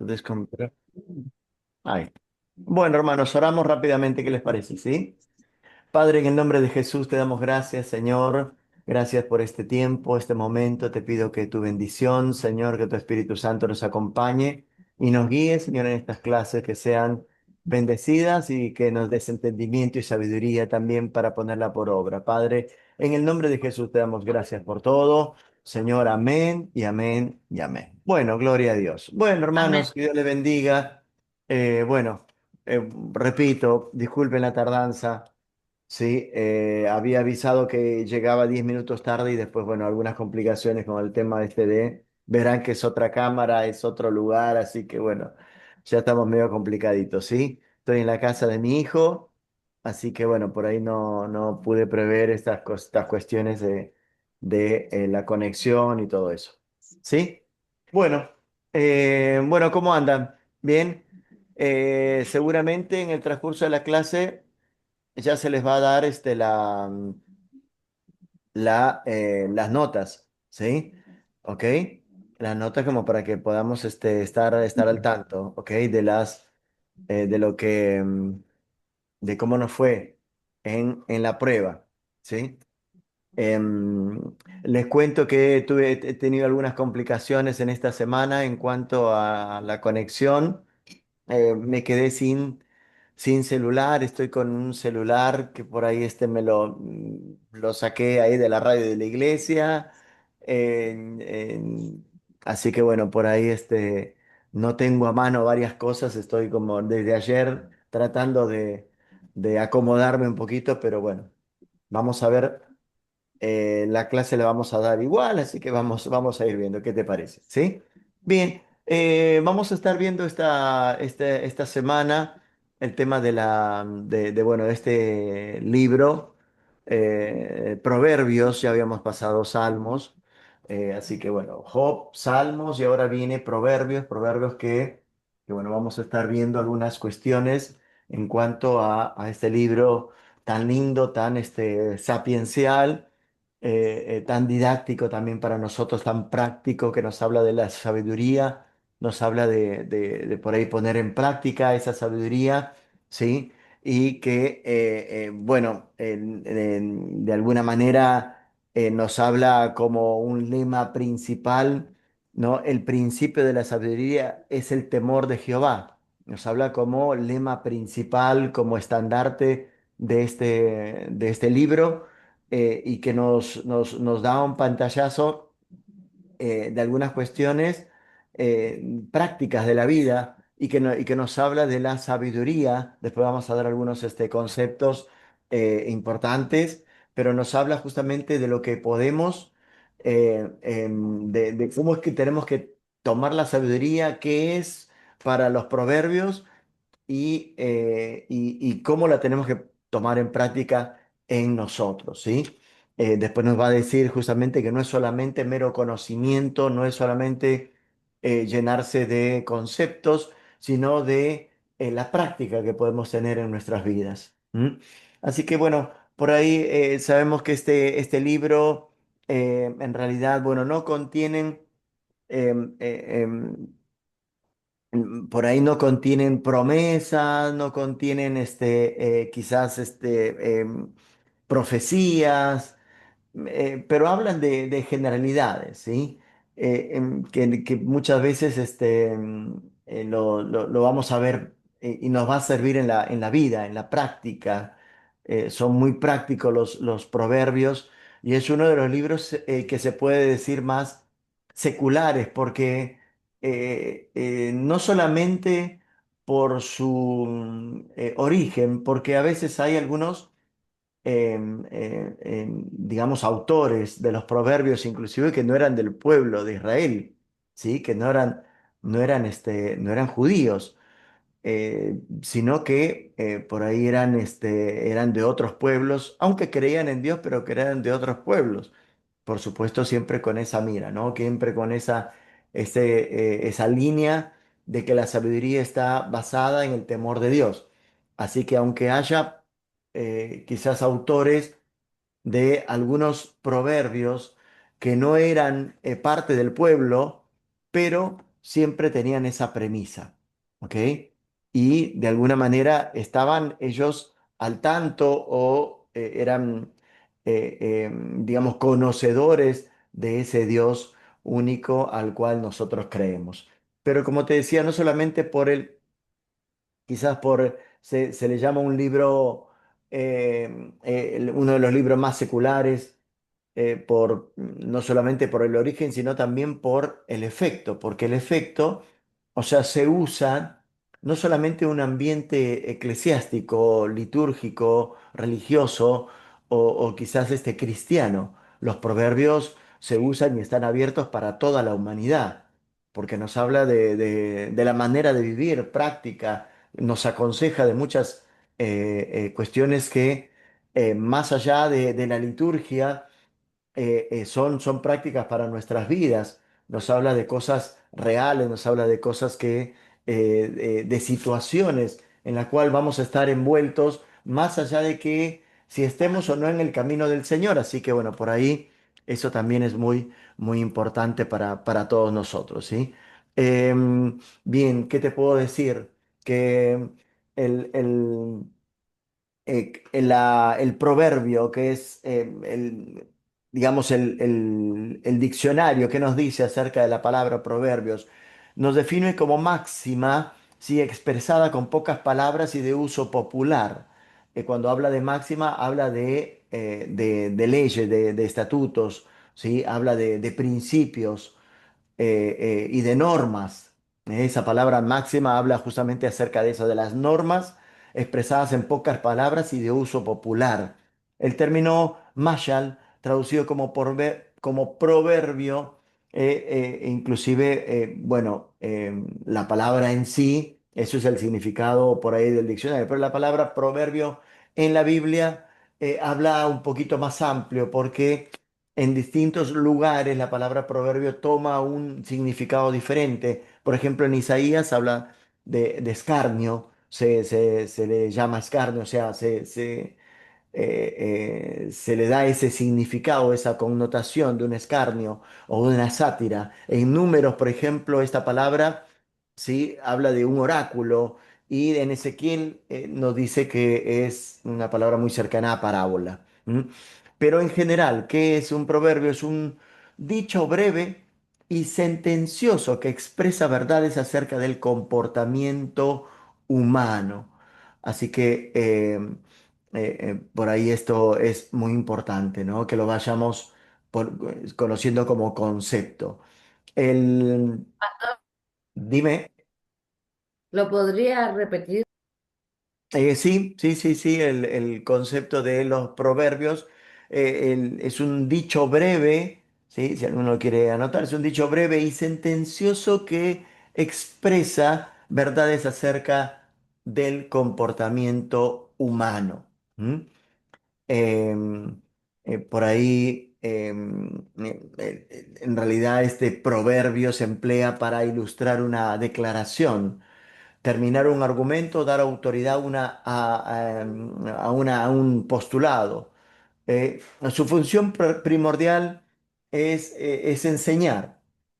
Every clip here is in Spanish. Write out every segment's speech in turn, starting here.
Descom- Ahí. Bueno, hermanos, oramos rápidamente. ¿Qué les parece? ¿Sí? Padre, en el nombre de Jesús te damos gracias, Señor. Gracias por este tiempo, este momento. Te pido que tu bendición, Señor, que tu Espíritu Santo nos acompañe y nos guíe, Señor, en estas clases que sean bendecidas y que nos des entendimiento y sabiduría también para ponerla por obra. Padre, en el nombre de Jesús te damos gracias por todo. Señor, amén y amén y amén. Bueno, gloria a Dios. Bueno, Amén. hermanos, que Dios les bendiga. Bueno, repito, disculpen la tardanza. Sí, había avisado que llegaba 10 minutos tarde y después, bueno, algunas complicaciones con el tema este de, verán que es otra cámara, es otro lugar, así que bueno, ya estamos medio complicaditos, ¿sí? Estoy en la casa de mi hijo, así que bueno, por ahí no pude prever estas cuestiones de la conexión y todo eso, ¿sí? Bueno, bueno, ¿cómo andan? ¿Bien? Seguramente en el transcurso de la clase ya se les va a dar las notas, ¿sí? ¿Ok? Las notas como para que podamos estar al tanto, ¿ok? De lo de cómo nos fue en la prueba, ¿sí? Em, Les cuento que he tenido algunas complicaciones en esta semana en cuanto a la conexión. Me quedé sin celular, estoy con un celular que por ahí lo saqué ahí de la radio de la iglesia. Así que bueno, por ahí no tengo a mano varias cosas, estoy como desde ayer tratando de acomodarme un poquito, pero bueno, vamos a ver. La clase la vamos a dar igual, así que vamos a ir viendo. ¿Qué te parece? ¿Sí? Bien, vamos a estar viendo esta semana el tema bueno, de este libro, Proverbios. Ya habíamos pasado Salmos, así que bueno, Job, Salmos y ahora viene Proverbios que bueno, vamos a estar viendo algunas cuestiones en cuanto a este libro tan lindo, tan sapiencial, tan didáctico también para nosotros, tan práctico, que nos habla de la sabiduría, nos habla de por ahí poner en práctica esa sabiduría, ¿sí? Y que, bueno, de alguna manera nos habla como un lema principal, ¿no? El principio de la sabiduría es el temor de Jehová. Nos habla como lema principal, como estandarte de este libro, y que nos da un pantallazo de algunas cuestiones prácticas de la vida y que nos habla de la sabiduría. Después vamos a dar algunos conceptos importantes, pero nos habla justamente de lo que podemos, de cómo es que tenemos que tomar la sabiduría, qué es para los proverbios y cómo la tenemos que tomar en práctica en nosotros, ¿sí? Después nos va a decir justamente que no es solamente mero conocimiento, no es solamente llenarse de conceptos, sino de la práctica que podemos tener en nuestras vidas. ¿M? Así que bueno, por ahí sabemos que este libro en realidad, bueno, no contienen em, por ahí no contienen promesas, no contienen quizás profecías, pero hablan de generalidades, ¿sí? Que muchas veces lo vamos a ver y nos va a servir en la vida, en la práctica. Son muy prácticos los proverbios y es uno de los libros que se puede decir más seculares porque no solamente por su origen, porque a veces hay algunos digamos, autores de los proverbios, inclusive que no eran del pueblo de Israel, ¿sí? Que no eran judíos, sino que por ahí eran de otros pueblos, aunque creían en Dios, pero que eran de otros pueblos. Por supuesto, siempre con esa mira, ¿no? Siempre con esa línea de que la sabiduría está basada en el temor de Dios. Así que aunque haya quizás autores de algunos proverbios que no eran parte del pueblo, pero siempre tenían esa premisa, ¿ok? Y de alguna manera estaban ellos al tanto o eran, digamos, conocedores de ese Dios único al cual nosotros creemos. Pero como te decía, no solamente por el, quizás por, se le llama un libro, uno de los libros más seculares por, no solamente por el origen, sino también por el efecto, porque el efecto, o sea, se usa no solamente en un ambiente eclesiástico, litúrgico, religioso o quizás este cristiano. Los proverbios se usan y están abiertos para toda la humanidad, porque nos habla de la manera de vivir práctica, nos aconseja de muchas cuestiones que más allá de la liturgia, son prácticas para nuestras vidas. Nos habla de cosas reales, nos habla de cosas de situaciones en las cuales vamos a estar envueltos, más allá de que si estemos o no en el camino del Señor. Así que bueno, por ahí eso también es muy, muy importante para todos nosotros, ¿sí? Bien, ¿qué te puedo decir? Que el, el proverbio, que es digamos, el diccionario que nos dice acerca de la palabra proverbios, nos define como máxima, sí, expresada con pocas palabras y de uso popular. Cuando habla de máxima, habla de leyes, de estatutos, ¿sí? Habla de principios y de normas. Esa palabra máxima habla justamente acerca de eso, de las normas expresadas en pocas palabras y de uso popular. El término mashal, traducido como proverbio, inclusive, bueno, la palabra en sí, eso es el significado por ahí del diccionario, pero la palabra proverbio en la Biblia habla un poquito más amplio porque en distintos lugares la palabra proverbio toma un significado diferente. Por ejemplo, en Isaías habla de escarnio, se le llama escarnio, o sea, se le da ese significado, esa connotación de un escarnio o de una sátira. En Números, por ejemplo, esta palabra ¿sí? Habla de un oráculo y en Ezequiel nos dice que es una palabra muy cercana a parábola. ¿M? Pero en general, ¿qué es un proverbio? Es un dicho breve y sentencioso que expresa verdades acerca del comportamiento humano. Así que por ahí esto es muy importante, ¿no? Que lo vayamos conociendo como concepto. El, dime. ¿Lo podría repetir? Sí, sí, sí, sí, el concepto de los proverbios es un dicho breve, ¿sí? Si alguno lo quiere anotar, es un dicho breve y sentencioso que expresa verdades acerca del comportamiento humano. ¿M? Por ahí, en realidad, este proverbio se emplea para ilustrar una declaración terminar un argumento, dar autoridad a un postulado. Su función primordial es enseñar,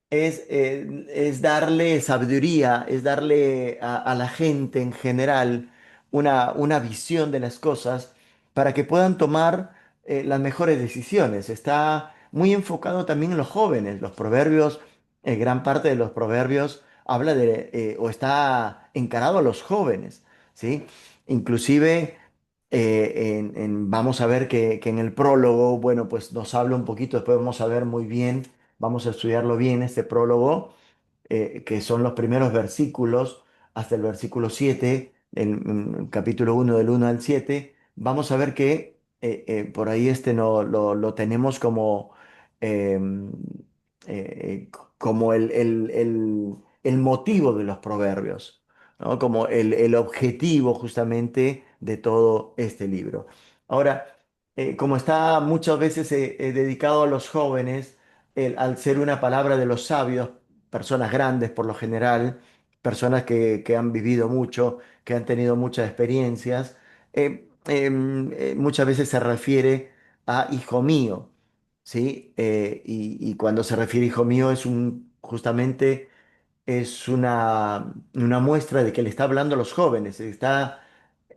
es darle sabiduría, es darle a la gente en general una visión de las cosas para que puedan tomar las mejores decisiones. Está muy enfocado también en los jóvenes. Los proverbios, gran parte de los proverbios habla o está encarado a los jóvenes, ¿sí? Inclusive vamos a ver que en el prólogo, bueno, pues nos habla un poquito, después vamos a ver muy bien, vamos a estudiarlo bien, este prólogo, que son los primeros versículos hasta el versículo 7, el capítulo 1 del 1 al 7. Vamos a ver que por ahí este no, lo tenemos como, em, como el motivo de los proverbios, ¿no? Como el objetivo justamente de todo este libro. Ahora, como está muchas veces dedicado a los jóvenes, al ser una palabra de los sabios, personas grandes por lo general, personas que han vivido mucho, que han tenido muchas experiencias, muchas veces se refiere a hijo mío, ¿sí? Y cuando se refiere hijo mío es justamente es una muestra de que le está hablando a los jóvenes, está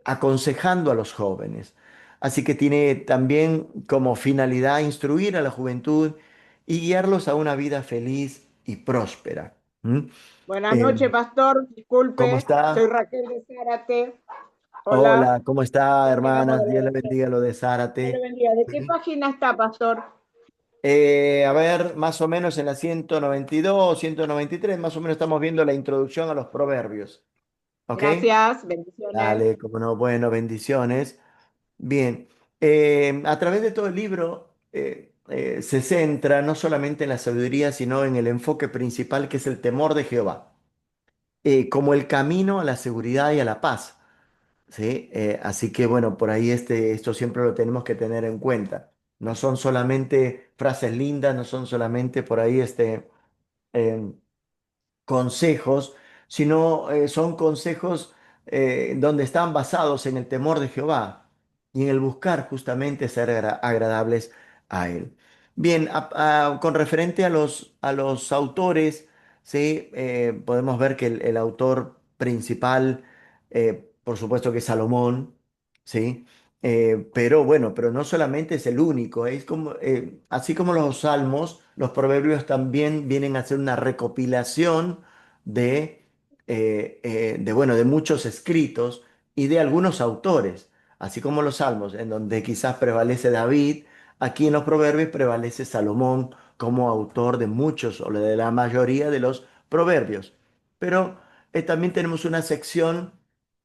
aconsejando a los jóvenes. Así que tiene también como finalidad instruir a la juventud y guiarlos a una vida feliz y próspera. ¿Mm? Buenas Eh, noches, pastor. ¿Cómo Disculpe, soy está? Raquel de Zárate. Hola, Hola, ¿cómo está, terminamos hermanas? de Dios le leer. bendiga lo de Dios le Zárate. bendiga. ¿De qué Sí. página está, pastor? A ver, más o menos en la 192, 193, más o menos estamos viendo la introducción a los proverbios. ¿Ok? Gracias, bendiciones. Dale, como no, bueno, bendiciones. Bien, a través de todo el libro se centra no solamente en la sabiduría, sino en el enfoque principal que es el temor de Jehová, como el camino a la seguridad y a la paz. ¿Sí? Así que bueno, por ahí esto siempre lo tenemos que tener en cuenta. No son solamente frases lindas, no son solamente por ahí em, consejos, sino son consejos donde están basados en el temor de Jehová y en el buscar justamente ser agradables a Él. Bien, con referente a los autores, ¿sí? Podemos ver que el autor principal, por supuesto que es Salomón, ¿sí? Pero bueno, pero no solamente es el único, es como, así como los salmos, los proverbios también vienen a ser una recopilación de, bueno, de muchos escritos y de algunos autores, así como los salmos, en donde quizás prevalece David, aquí en los proverbios prevalece Salomón como autor de muchos o de la mayoría de los proverbios. Pero también tenemos una sección,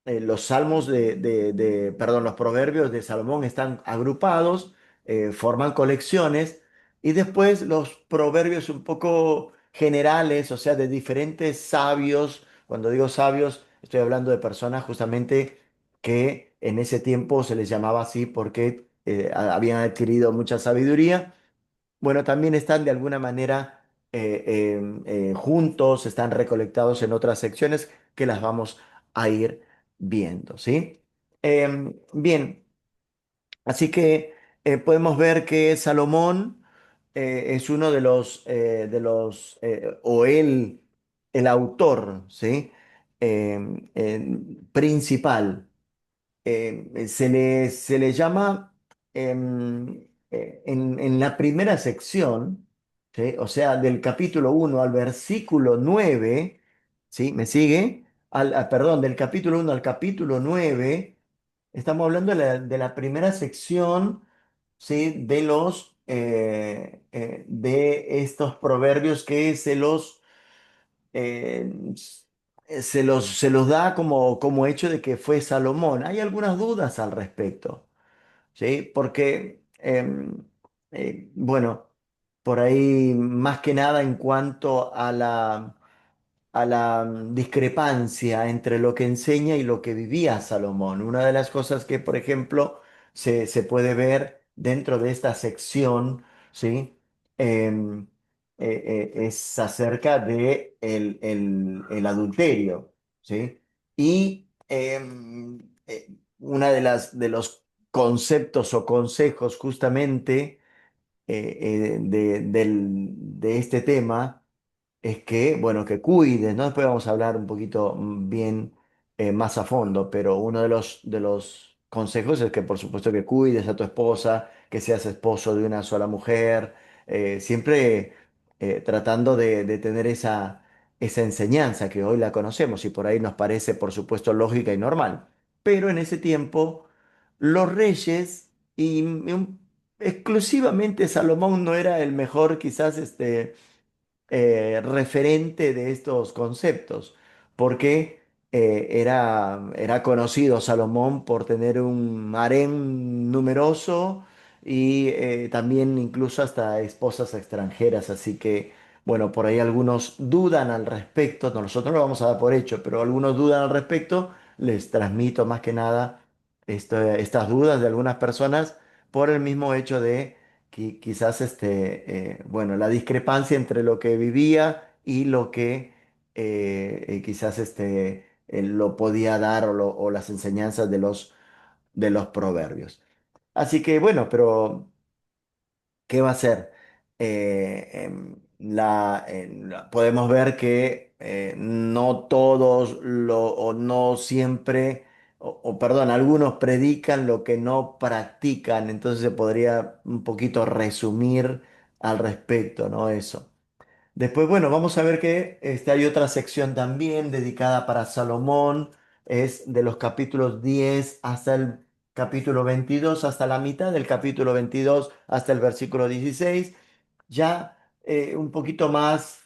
los salmos perdón, los proverbios de Salomón están agrupados, forman colecciones y después los proverbios un poco generales, o sea, de diferentes sabios. Cuando digo sabios, estoy hablando de personas justamente que en ese tiempo se les llamaba así porque habían adquirido mucha sabiduría. Bueno, también están de alguna manera juntos, están recolectados en otras secciones que las vamos a ir viendo, ¿sí? Bien. Así que podemos ver que Salomón es uno o él, el autor, ¿sí? Principal. Se le llama en la primera sección, ¿sí? O sea, del capítulo 1 al versículo 9, ¿sí? ¿Me sigue? Perdón, del capítulo 1 al capítulo 9. Estamos hablando de la primera sección, ¿sí? De estos proverbios que eh, se los da como hecho de que fue Salomón. Hay algunas dudas al respecto, ¿sí? Porque, bueno, por ahí más que nada en cuanto a la discrepancia entre lo que enseña y lo que vivía Salomón. Una de las cosas que, por ejemplo, se puede ver dentro de esta sección, ¿sí? Em, es acerca de el adulterio, ¿sí? Y una de los conceptos o consejos justamente de este tema es que, bueno, que cuides, ¿no? Después vamos a hablar un poquito bien más a fondo, pero uno de los consejos es que por supuesto que cuides a tu esposa, que seas esposo de una sola mujer, siempre tratando de tener esa enseñanza que hoy la conocemos y por ahí nos parece por supuesto lógica y normal. Pero en ese tiempo los reyes exclusivamente Salomón no era el mejor quizás referente de estos conceptos, porque era conocido Salomón por tener un harén numeroso y también incluso hasta esposas extranjeras, así que bueno, por ahí algunos dudan al respecto, no, nosotros lo vamos a dar por hecho, pero algunos dudan al respecto, les transmito más que nada estas dudas de algunas personas por el mismo hecho de quizás bueno, la discrepancia entre lo que vivía y lo que quizás lo podía dar o las enseñanzas de los proverbios. Así que bueno, pero ¿qué va a ser? podemos ver que no todos o no siempre, perdón, algunos predican lo que no practican, entonces se podría un poquito resumir al respecto, ¿no? Eso. Después, bueno, vamos a ver que hay otra sección también dedicada para Salomón, es de los capítulos 10 hasta el capítulo 22, hasta la mitad del capítulo 22, hasta el versículo 16 ya un poquito más,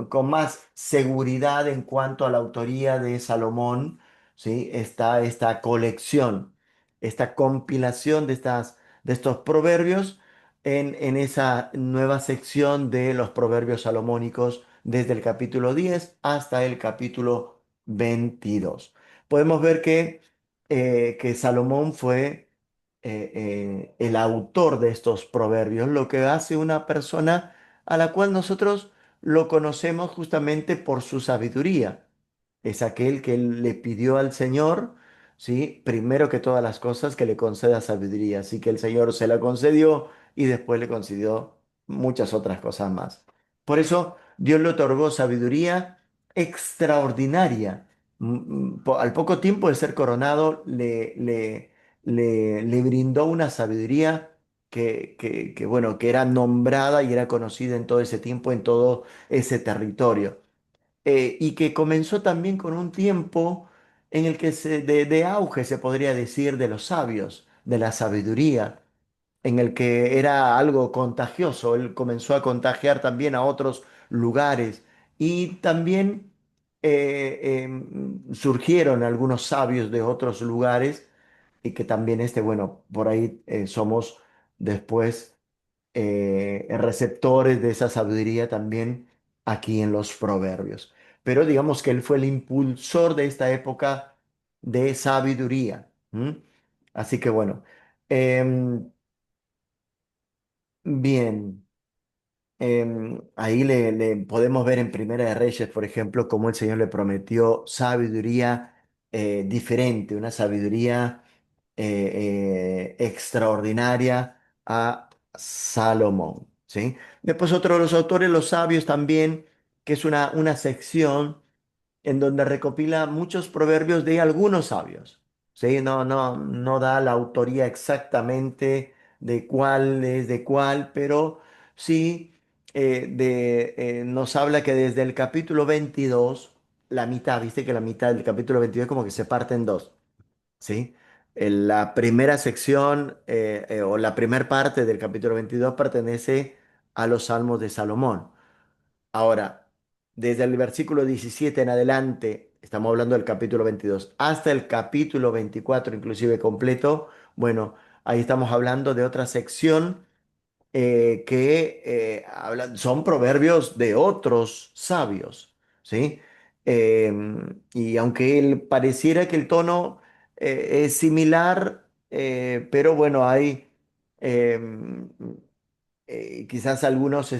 con más seguridad en cuanto a la autoría de Salomón, ¿sí? Está esta colección, esta compilación de estos proverbios en esa nueva sección de los proverbios salomónicos desde el capítulo 10 hasta el capítulo 22. Podemos ver que Salomón fue el autor de estos proverbios, lo que hace una persona a la cual nosotros lo conocemos justamente por su sabiduría. Es aquel que le pidió al Señor, ¿sí? Primero que todas las cosas, que le conceda sabiduría. Así que el Señor se la concedió y después le concedió muchas otras cosas más. Por eso Dios le otorgó sabiduría extraordinaria. Al poco tiempo de ser coronado, le brindó una sabiduría bueno, que era nombrada y era conocida en todo ese tiempo, en todo ese territorio. Y que comenzó también con un tiempo en el que de auge, se podría decir, de los sabios, de la sabiduría, en el que era algo contagioso. Él comenzó a contagiar también a otros lugares y también surgieron algunos sabios de otros lugares y que también bueno, por ahí somos después receptores de esa sabiduría también aquí en los proverbios. Pero digamos que él fue el impulsor de esta época de sabiduría. ¿M? Así que bueno, em, bien. Ahí le podemos ver en Primera de Reyes, por ejemplo, cómo el Señor le prometió sabiduría diferente, una sabiduría extraordinaria a Salomón, ¿sí? Después otro de los autores, los sabios también, que es una sección en donde recopila muchos proverbios de algunos sabios, ¿sí? No da la autoría exactamente de cuál es de cuál, pero sí nos habla que desde el capítulo 22, la mitad, viste que la mitad del capítulo 22 como que se parte en dos, ¿sí? La primera sección o la primera parte del capítulo 22 pertenece a los Salmos de Salomón. Ahora, desde el versículo 17 en adelante, estamos hablando del capítulo 22, hasta el capítulo 24 inclusive completo, bueno, ahí estamos hablando de otra sección que son proverbios de otros sabios, ¿sí? Eh, y aunque él pareciera que el tono es similar, pero bueno, hay eh, quizás algunos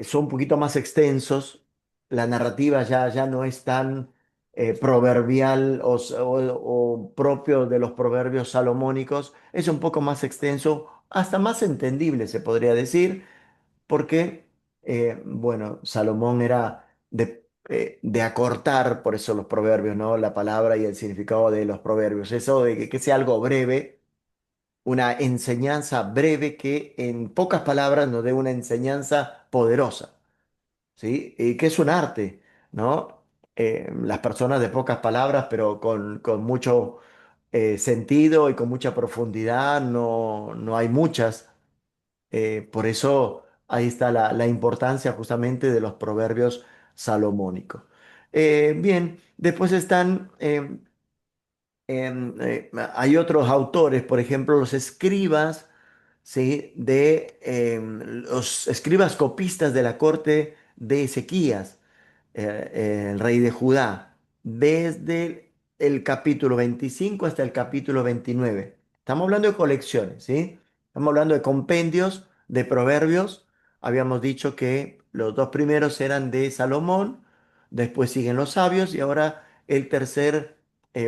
son un poquito más extensos, la narrativa ya no es tan proverbial o propio de los proverbios salomónicos, es un poco más extenso, hasta más entendible se podría decir, porque, bueno, Salomón era de acortar, por eso los proverbios, ¿no? La palabra y el significado de los proverbios, eso de que sea algo breve, una enseñanza breve que en pocas palabras nos dé una enseñanza poderosa. ¿Sí? Y que es un arte, ¿no? Las personas de pocas palabras, pero con mucho sentido y con mucha profundidad, no hay muchas. Por eso ahí está la importancia justamente de los proverbios salomónicos. Bien, después están, hay otros autores, por ejemplo, los escribas, ¿sí? Los escribas copistas de la corte de Ezequías, el rey de Judá, desde el capítulo 25 hasta el capítulo 29. Estamos hablando de colecciones, ¿sí? Estamos hablando de compendios de proverbios. Habíamos dicho que los dos primeros eran de Salomón, después siguen los sabios y ahora el tercer,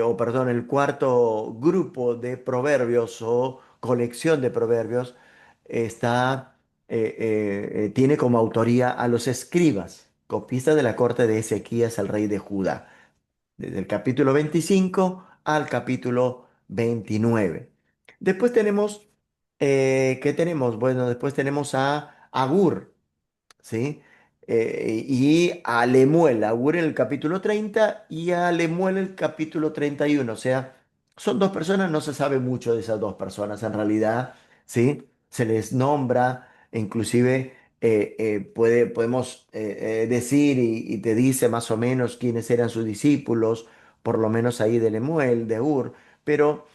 o perdón, el cuarto grupo de proverbios o colección de proverbios está tiene como autoría a los escribas, copistas de la corte de Ezequías, el rey de Judá, desde el capítulo 25 al capítulo 29. Después tenemos, ¿qué tenemos? Bueno, después tenemos a Agur, ¿sí? Y a Lemuel, a Ur en el capítulo 30 y a Lemuel en el capítulo 31. O sea, son dos personas, no se sabe mucho de esas dos personas en realidad, ¿sí? Se les nombra, e inclusive podemos decir y te dice más o menos quiénes eran sus discípulos, por lo menos ahí de Lemuel, de Ur, pero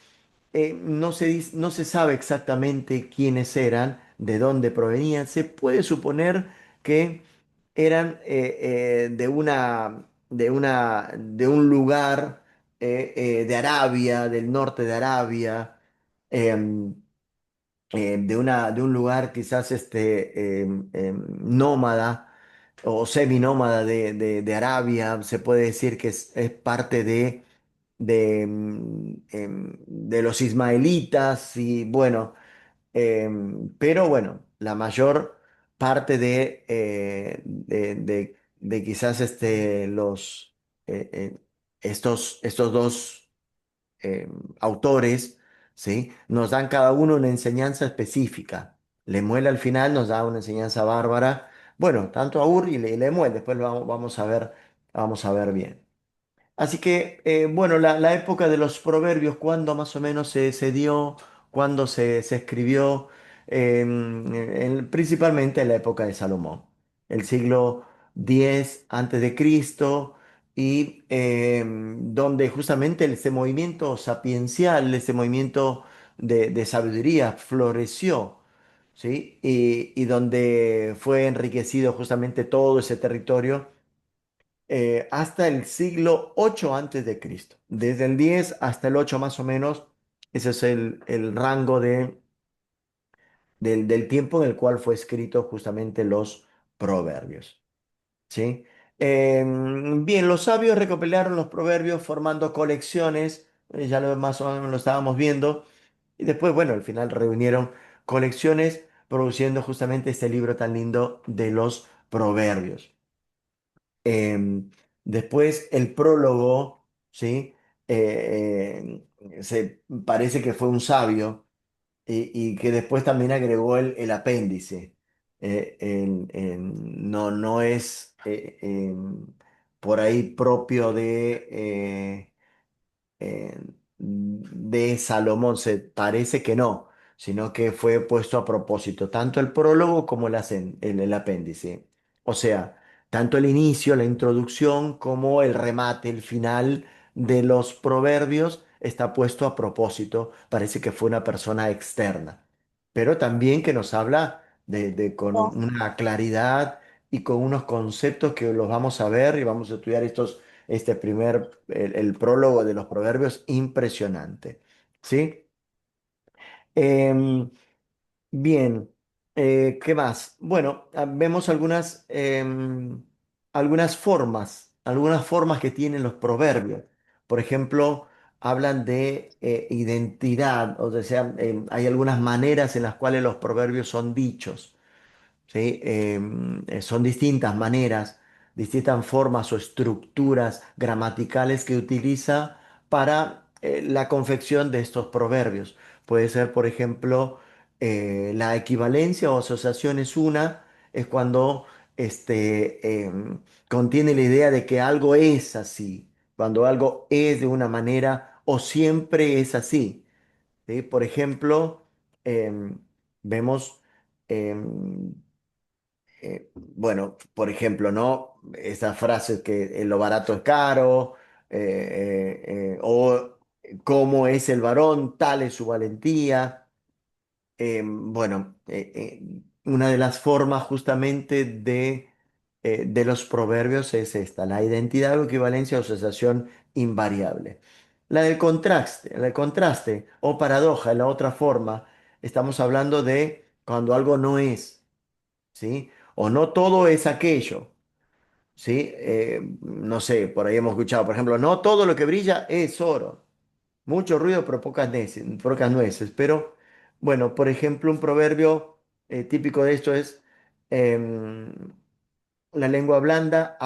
no se sabe exactamente quiénes eran, de dónde provenían. Se puede suponer que eran de un lugar de Arabia, del norte de Arabia, em, de un lugar quizás nómada o seminómada de Arabia. Se puede decir que es parte de los ismaelitas y bueno, pero bueno, la mayor parte de quizás estos dos eh, autores, ¿sí? Nos dan cada uno una enseñanza específica. Lemuel al final nos da una enseñanza bárbara. Bueno, tanto a Ur y Lemuel, después vamos a ver bien. Así que, bueno, la época de los proverbios, ¿cuándo más o menos se dio? ¿Cuándo se escribió? Principalmente en la época de Salomón, el siglo X antes de Cristo, y donde justamente ese movimiento sapiencial, ese movimiento de sabiduría floreció, ¿sí? Y donde fue enriquecido justamente todo ese territorio hasta el siglo 8 antes de Cristo. Desde el 10 hasta el 8 más o menos, ese es el rango del tiempo en el cual fue escrito justamente los proverbios. ¿Sí? Bien, los sabios recopilaron los proverbios formando colecciones, ya lo más o menos lo estábamos viendo, y después, bueno, al final reunieron colecciones produciendo justamente este libro tan lindo de los proverbios. Después el prólogo, ¿sí? Se parece que fue un sabio y que después también agregó el apéndice. No es por ahí propio de Salomón, se parece que no, sino que fue puesto a propósito, tanto el prólogo como el apéndice. O sea, tanto el inicio, la introducción, como el remate, el final de los proverbios está puesto a propósito. Parece que fue una persona externa, pero también que nos habla con una claridad y con unos conceptos que los vamos a ver y vamos a estudiar el prólogo de los proverbios, impresionante. ¿Sí? Em, bien, ¿qué más? Bueno, vemos algunas formas que tienen los proverbios. Por ejemplo, hablan de identidad, o sea, hay algunas maneras en las cuales los proverbios son dichos. ¿Sí? Son distintas maneras, distintas formas o estructuras gramaticales que utiliza para la confección de estos proverbios. Puede ser, por ejemplo, la equivalencia o asociación es cuando contiene la idea de que algo es así, cuando algo es de una manera o siempre es así. ¿Sí? Por ejemplo, vemos em, bueno, por ejemplo, ¿no? Esas frases que lo barato es caro, o cómo es el varón, tal es su valentía. Bueno, una de las formas justamente de los proverbios es esta, la identidad o equivalencia o asociación invariable. La del contraste o paradoja, la otra forma, estamos hablando de cuando algo no es. ¿Sí? O no todo es aquello, ¿sí? No sé, por ahí hemos escuchado, por ejemplo, no todo lo que brilla es oro. Mucho ruido, pero pocas nueces, pero bueno, por ejemplo, un proverbio, típico de esto es em, la lengua blanda,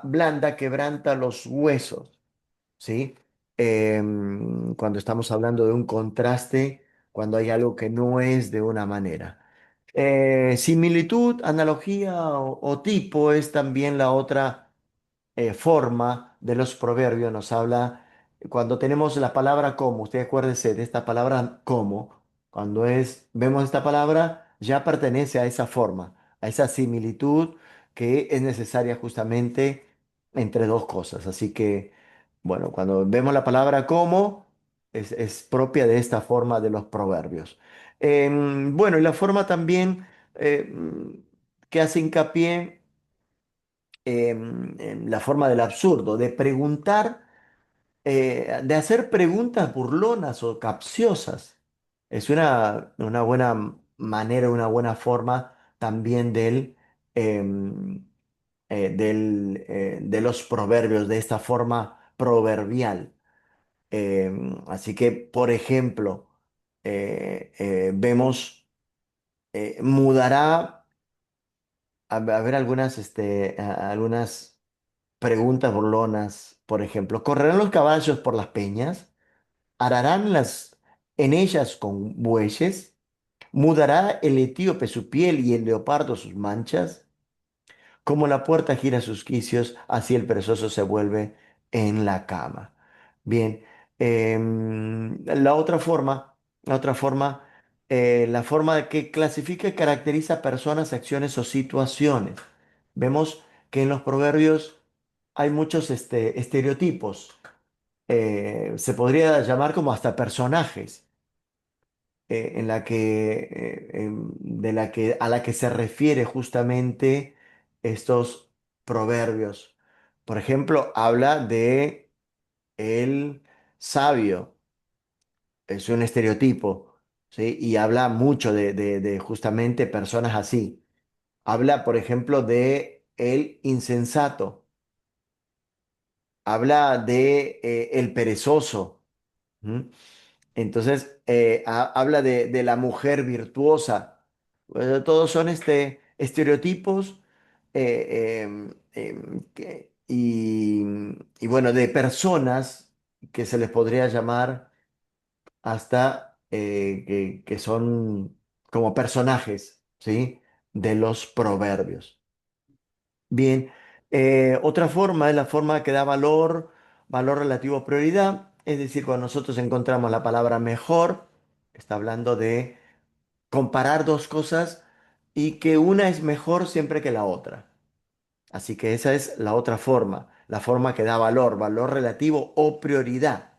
blanda quebranta los huesos. ¿Sí? Cuando estamos hablando de un contraste, cuando hay algo que no es de una manera. Similitud, analogía o tipo es también la otra forma de los proverbios. Nos habla, cuando tenemos la palabra como, usted acuérdese de esta palabra como, cuando vemos esta palabra, ya pertenece a esa forma, a esa similitud que es necesaria justamente entre dos cosas. Así que, bueno, cuando vemos la palabra como, es propia de esta forma de los proverbios. Bueno, y la forma también que hace hincapié en la forma del absurdo, de preguntar, de hacer preguntas burlonas o capciosas. Es una buena manera, una buena forma también de los proverbios, de esta forma proverbial. Así que, por ejemplo, vemos, mudará, a ver algunas, algunas preguntas burlonas, por ejemplo, ¿correrán los caballos por las peñas? ¿Ararán en ellas con bueyes? ¿Mudará el etíope su piel y el leopardo sus manchas? Como la puerta gira sus quicios, así el perezoso se vuelve en la cama. Bien, la otra forma, la forma de que clasifica y caracteriza personas, acciones o situaciones. Vemos que en los proverbios hay muchos estereotipos. Se podría llamar como hasta personajes en la a la que se refiere justamente estos proverbios. Por ejemplo, habla de el sabio, es un estereotipo, ¿sí? Y habla mucho de justamente personas así. Habla, por ejemplo, de el insensato, habla de el perezoso. ¿M? Entonces, habla de la mujer virtuosa. Bueno, todos son estereotipos y bueno, de personas que se les podría llamar hasta que son como personajes, ¿sí? De los proverbios. Bien, otra forma es la forma que da valor, valor relativo a prioridad, es decir, cuando nosotros encontramos la palabra mejor, está hablando de comparar dos cosas y que una es mejor siempre que la otra. Así que esa es la forma que da valor, valor relativo o prioridad.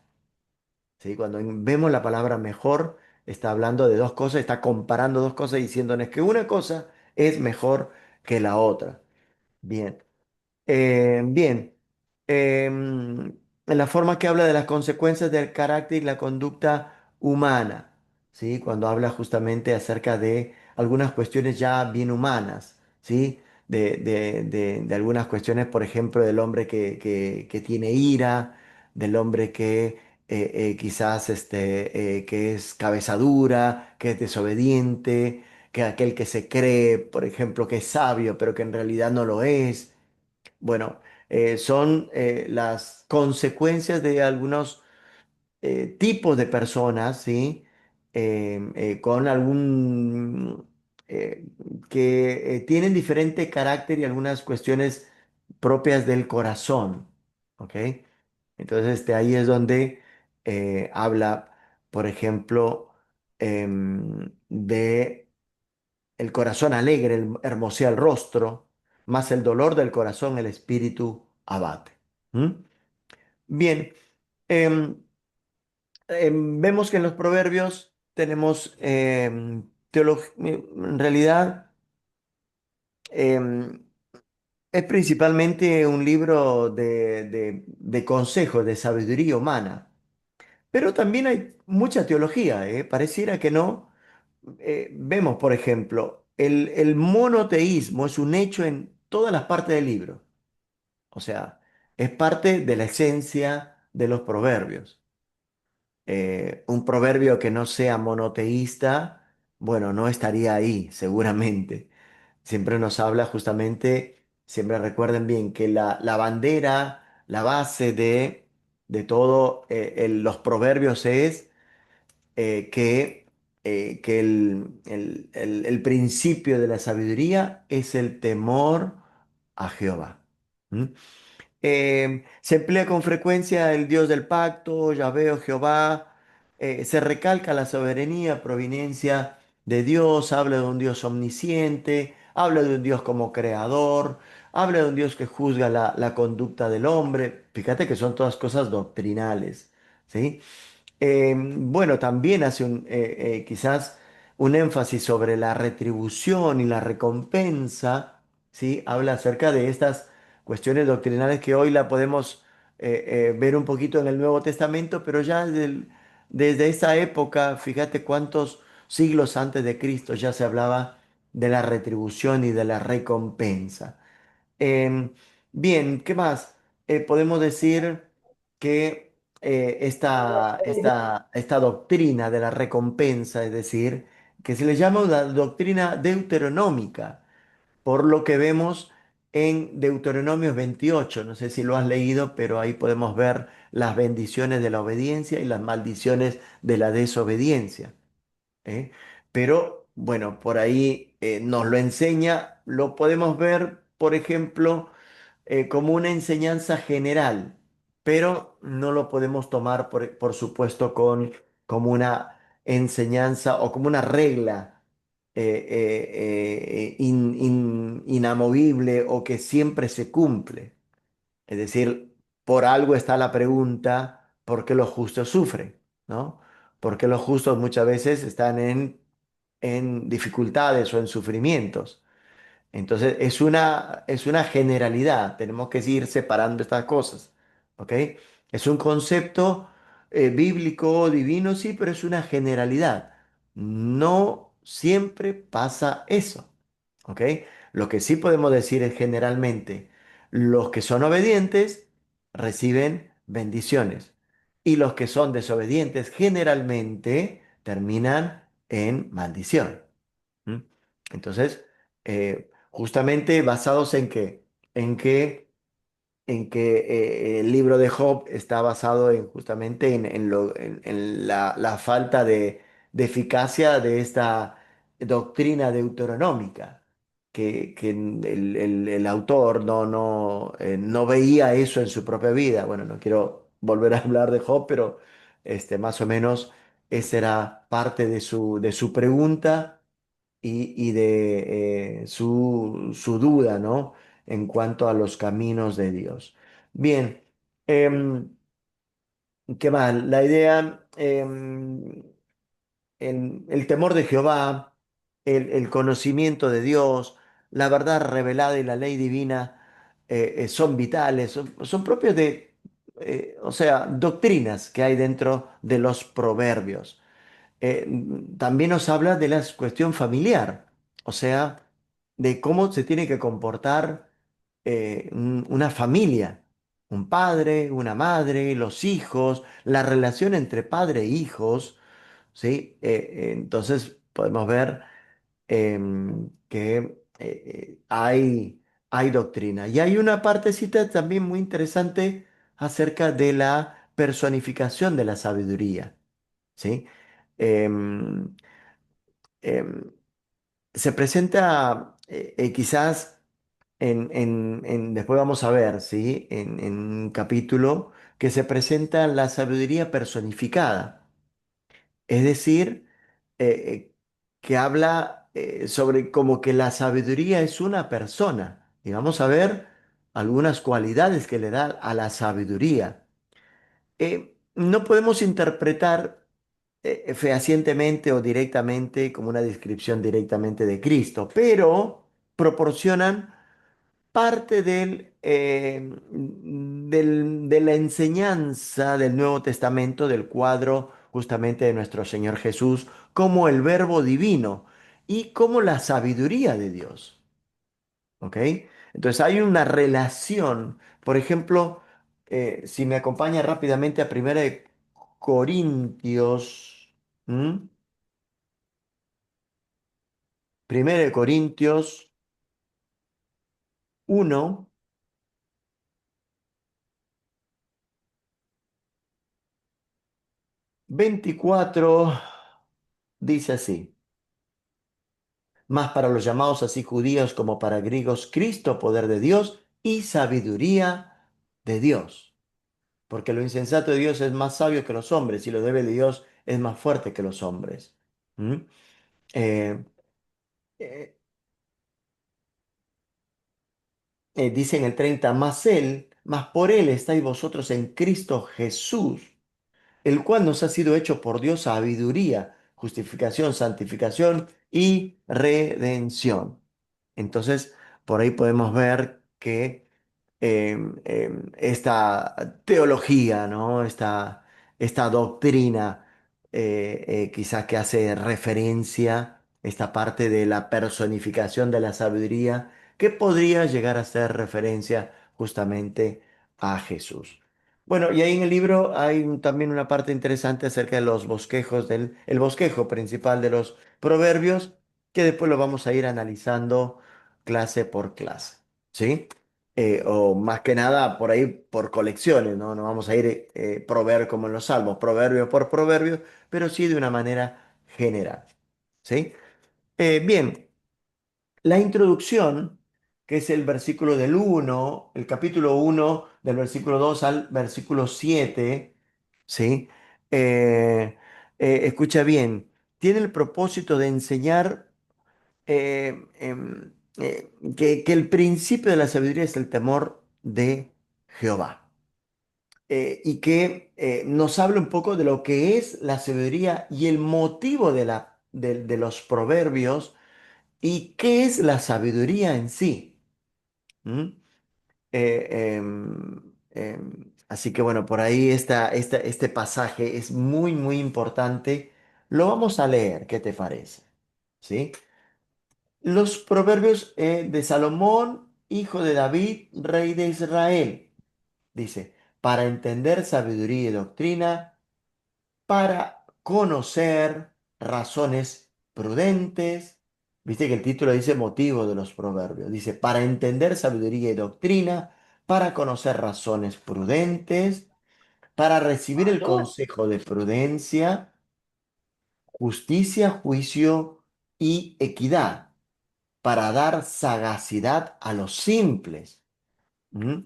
¿Sí? Cuando vemos la palabra mejor, está hablando de dos cosas, está comparando dos cosas diciéndonos que una cosa es mejor que la otra. Bien. Bien, en la forma que habla de las consecuencias del carácter y la conducta humana, ¿sí? Cuando habla justamente acerca de algunas cuestiones ya bien humanas, ¿sí? De algunas cuestiones, por ejemplo, del hombre que tiene ira, del hombre que quizás que es cabeza dura, que es desobediente, que aquel que se cree, por ejemplo, que es sabio, pero que en realidad no lo es. Bueno, son las consecuencias de algunos tipos de personas, ¿sí? Con algún que tienen diferente carácter y algunas cuestiones propias del corazón, ¿ok? Entonces, ahí es donde habla, por ejemplo, de el corazón alegre, hermosea el rostro, más el dolor del corazón el espíritu abate. ¿Mm? Bien, em, vemos que en los proverbios tenemos en realidad em, es principalmente un libro de consejos, de sabiduría humana, pero también hay mucha teología, ¿eh? Pareciera que no. Vemos, por ejemplo, el monoteísmo es un hecho en todas las partes del libro. O sea, es parte de la esencia de los proverbios. Un proverbio que no sea monoteísta, bueno, no estaría ahí, seguramente. Siempre nos habla justamente, siempre recuerden bien que la bandera, la base de todo los proverbios es que el principio de la sabiduría es el temor a Jehová. ¿Mm? Se emplea con frecuencia el Dios del pacto, Yahvé o Jehová. Se recalca la soberanía, providencia de Dios, habla de un Dios omnisciente, habla de un Dios como creador, habla de un Dios que juzga la conducta del hombre. Fíjate que son todas cosas doctrinales, ¿sí? Bueno, también hace quizás un énfasis sobre la retribución y la recompensa, ¿sí? Habla acerca de estas cuestiones doctrinales que hoy la podemos ver un poquito en el Nuevo Testamento, pero ya desde esa época, fíjate cuántos siglos antes de Cristo ya se hablaba de la retribución y de la recompensa. Em, Bien, ¿qué más? Podemos decir que esta doctrina de la recompensa, es decir, que se le llama la doctrina deuteronómica, por lo que vemos en Deuteronomio 28. No sé si lo has leído, pero ahí podemos ver las bendiciones de la obediencia y las maldiciones de la desobediencia. ¿Eh? Pero bueno, por ahí nos lo enseña, lo podemos ver, por ejemplo, como una enseñanza general, pero no lo podemos tomar, por supuesto, como una enseñanza o como una regla inamovible o que siempre se cumple. Es decir, por algo está la pregunta, ¿por qué los justos sufren? ¿No? Porque los justos muchas veces están en dificultades o en sufrimientos. Entonces, es una generalidad, tenemos que ir separando estas cosas, ¿ok? Es un concepto bíblico, divino, sí, pero es una generalidad. No siempre pasa eso, ¿ok? Lo que sí podemos decir es generalmente, los que son obedientes reciben bendiciones y los que son desobedientes generalmente terminan en maldición. ¿Mm? Entonces, justamente basados en que el libro de Job está basado justamente en la falta de eficacia de esta doctrina deuteronómica, que el autor no veía eso en su propia vida. Bueno, no quiero volver a hablar de Job, pero más o menos esa era parte de su pregunta y de su duda, ¿no? En cuanto a los caminos de Dios. Bien, em, ¿qué más? La idea, el temor de Jehová, el conocimiento de Dios, la verdad revelada y la ley divina son vitales, son propios o sea, doctrinas que hay dentro de los proverbios. También nos habla de la cuestión familiar, o sea, de cómo se tiene que comportar una familia, un padre, una madre, los hijos, la relación entre padre e hijos, ¿sí? Entonces podemos ver que hay doctrina. Y hay una partecita también muy interesante acerca de la personificación de la sabiduría, ¿sí? Em, em, Se presenta quizás después vamos a ver, ¿sí? En un capítulo que se presenta la sabiduría personificada, es decir, eh, que habla sobre como que la sabiduría es una persona. Y vamos a ver algunas cualidades que le da a la sabiduría. No podemos interpretar fehacientemente o directamente como una descripción directamente de Cristo, pero proporcionan parte de la enseñanza del Nuevo Testamento, del cuadro justamente de nuestro Señor Jesús, como el verbo divino y como la sabiduría de Dios. ¿Ok? Entonces hay una relación. Por ejemplo, si me acompaña rápidamente a 1 Corintios. ¿m? Primero de Corintios 1, 24, dice así. Mas para los llamados así judíos como para griegos, Cristo, poder de Dios y sabiduría de Dios. Porque lo insensato de Dios es más sabio que los hombres y lo débil de Dios es más fuerte que los hombres. ¿Mm? Eh, eh, dice en el 30, más por él estáis vosotros en Cristo Jesús, el cual nos ha sido hecho por Dios sabiduría, justificación, santificación y redención. Entonces, por ahí podemos ver que esta teología, ¿no? Esta doctrina, quizás que hace referencia, esta parte de la personificación de la sabiduría, que podría llegar a hacer referencia justamente a Jesús. Bueno, y ahí en el libro hay también una parte interesante acerca de los bosquejos, el bosquejo principal de los proverbios, que después lo vamos a ir analizando clase por clase, ¿sí? O más que nada por ahí por colecciones, ¿no? No vamos a ir proveer como en los salmos, proverbio por proverbio, pero sí de una manera general, ¿sí? Bien, la introducción, que es el versículo del 1, el capítulo 1 del versículo 2 al versículo 7, ¿sí? Escucha bien, tiene el propósito de enseñar que el principio de la sabiduría es el temor de Jehová. Y que nos habla un poco de lo que es la sabiduría y el motivo de los proverbios y qué es la sabiduría en sí. ¿Mm? Así que bueno, por ahí este pasaje es muy, muy importante. Lo vamos a leer, ¿qué te parece? ¿Sí? Los proverbios de Salomón, hijo de David, rey de Israel. Dice, para entender sabiduría y doctrina, para conocer razones prudentes. Viste que el título dice motivo de los proverbios. Dice, para entender sabiduría y doctrina, para conocer razones prudentes, para recibir el consejo de prudencia, justicia, juicio y equidad para dar sagacidad a los simples, ¿m?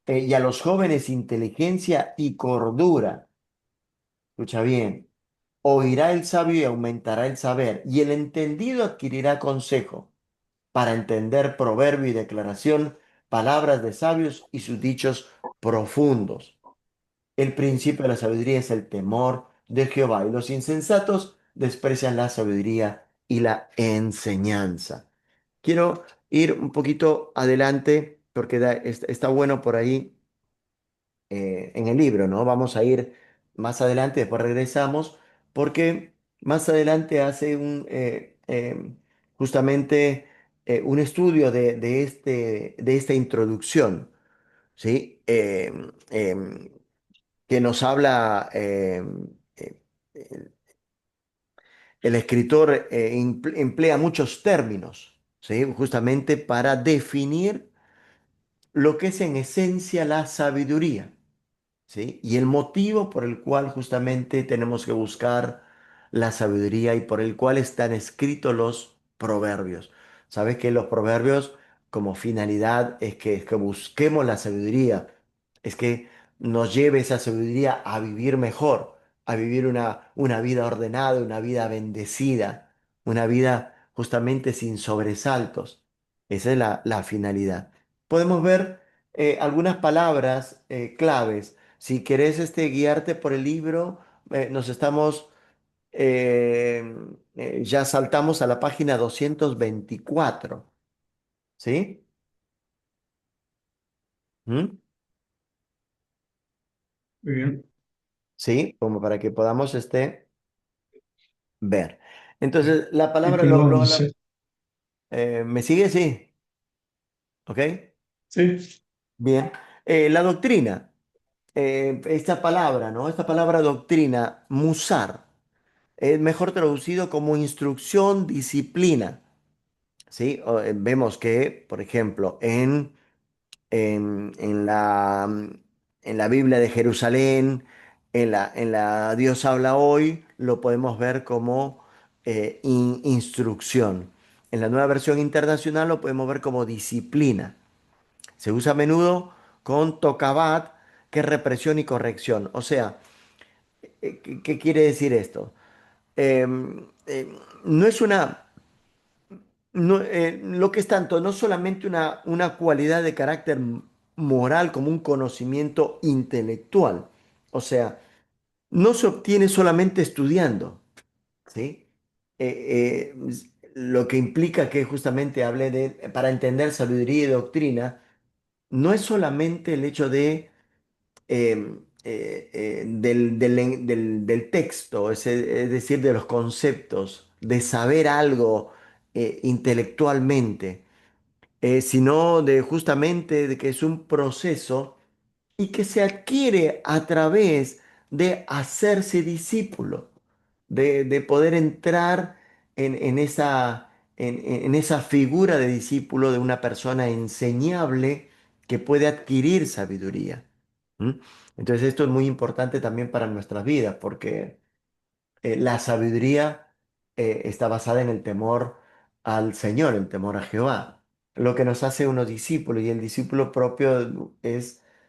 Y a los jóvenes inteligencia y cordura. Escucha bien, oirá el sabio y aumentará el saber, y el entendido adquirirá consejo para entender proverbio y declaración, palabras de sabios y sus dichos profundos. El principio de la sabiduría es el temor de Jehová, y los insensatos desprecian la sabiduría y la enseñanza. Quiero ir un poquito adelante porque está bueno por ahí en el libro, ¿no? Vamos a ir más adelante, después regresamos, porque más adelante hace justamente un estudio de esta introducción, ¿sí? Que nos habla eh, el el escritor emplea muchos términos, ¿sí? Justamente para definir lo que es en esencia la sabiduría. ¿Sí? Y el motivo por el cual justamente tenemos que buscar la sabiduría y por el cual están escritos los proverbios. Sabes que los proverbios como finalidad es que busquemos la sabiduría, es que nos lleve esa sabiduría a vivir mejor, a vivir una vida ordenada, una vida bendecida, una vida justamente sin sobresaltos. Esa es la finalidad. Podemos ver algunas palabras claves. Si querés guiarte por el libro, nos estamos, ya saltamos a la página 224, ¿sí? ¿Mm? Muy bien. ¿Sí? Como para que podamos ver. Entonces, la palabra Capítulo 11. ¿me sigue? Sí. ¿Ok? Sí. Bien. La doctrina, esta palabra, ¿no? Esta palabra doctrina, musar, es mejor traducido como instrucción, disciplina. ¿sí? Vemos que, por ejemplo, en, en la, en la Biblia de Jerusalén, en la Dios habla hoy, lo podemos ver como instrucción. En la nueva versión internacional lo podemos ver como disciplina. Se usa a menudo con tocabat, que es represión y corrección. O sea, ¿qué quiere decir esto? No es una, lo que es tanto, no solamente una cualidad de carácter moral como un conocimiento intelectual. O sea, no se obtiene solamente estudiando, ¿sí? Lo que implica que justamente hable de, para entender sabiduría y doctrina, no es solamente el hecho de del texto, es decir, de los conceptos, de saber algo intelectualmente, sino de justamente de que es un proceso y que se adquiere a través de hacerse discípulo, de poder entrar en esa figura de discípulo de una persona enseñable que puede adquirir sabiduría. ¿Mm? Entonces esto es muy importante también para nuestras vidas, porque la sabiduría está basada en el temor al Señor, el temor a Jehová, lo que nos hace unos discípulos, y el discípulo propio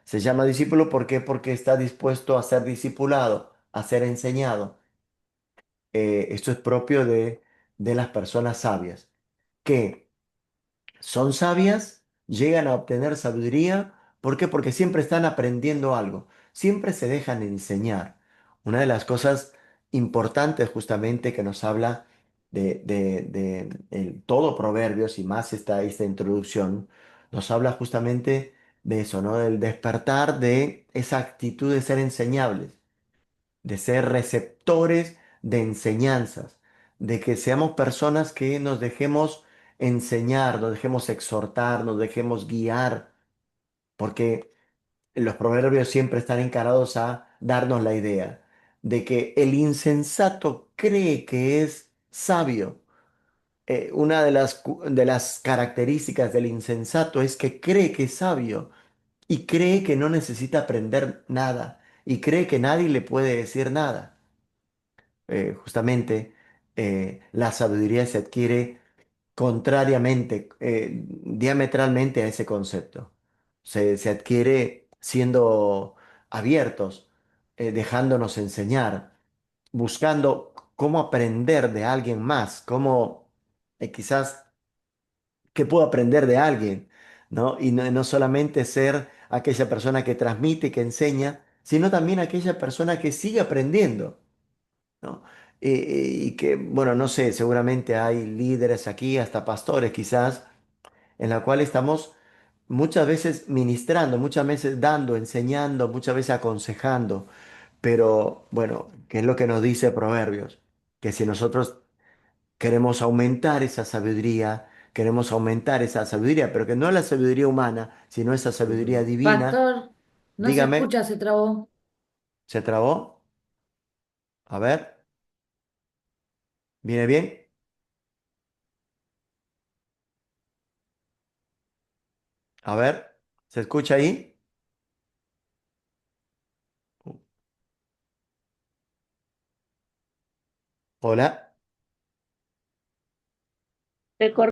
se llama discípulo, ¿por qué? Porque está dispuesto a ser discipulado, a ser enseñado. Esto es propio de las personas sabias, que son sabias, llegan a obtener sabiduría. ¿Por qué? Porque siempre están aprendiendo algo, siempre se dejan enseñar. Una de las cosas importantes justamente que nos habla todo Proverbios y más esta introducción, nos habla justamente de eso, ¿no? Del despertar de esa actitud de ser enseñables, de ser receptores de enseñanzas, de que seamos personas que nos dejemos enseñar, nos dejemos exhortar, nos dejemos guiar, porque los proverbios siempre están encarados a darnos la idea de que el insensato cree que es sabio. Una de las características del insensato es que cree que es sabio y cree que no necesita aprender nada y cree que nadie le puede decir nada. Justamente la sabiduría se adquiere contrariamente, diametralmente a ese concepto. Se adquiere siendo abiertos, dejándonos enseñar, buscando cómo aprender de alguien más, cómo quizás qué puedo aprender de alguien, ¿no? Y no solamente ser aquella persona que transmite, y que enseña, sino también aquella persona que sigue aprendiendo, ¿no? Y que, bueno, no sé, seguramente hay líderes aquí, hasta pastores quizás, en la cual estamos muchas veces ministrando, muchas veces dando, enseñando, muchas veces aconsejando, pero bueno, ¿qué es lo que nos dice Proverbios? Que si nosotros queremos aumentar esa sabiduría, queremos aumentar esa sabiduría, pero que no es la sabiduría humana, sino esa sabiduría divina. Pastor, no se Dígame, escucha, se trabó. ¿se trabó? A ver, ¿viene bien? A ver, ¿se escucha ahí? Hola. Te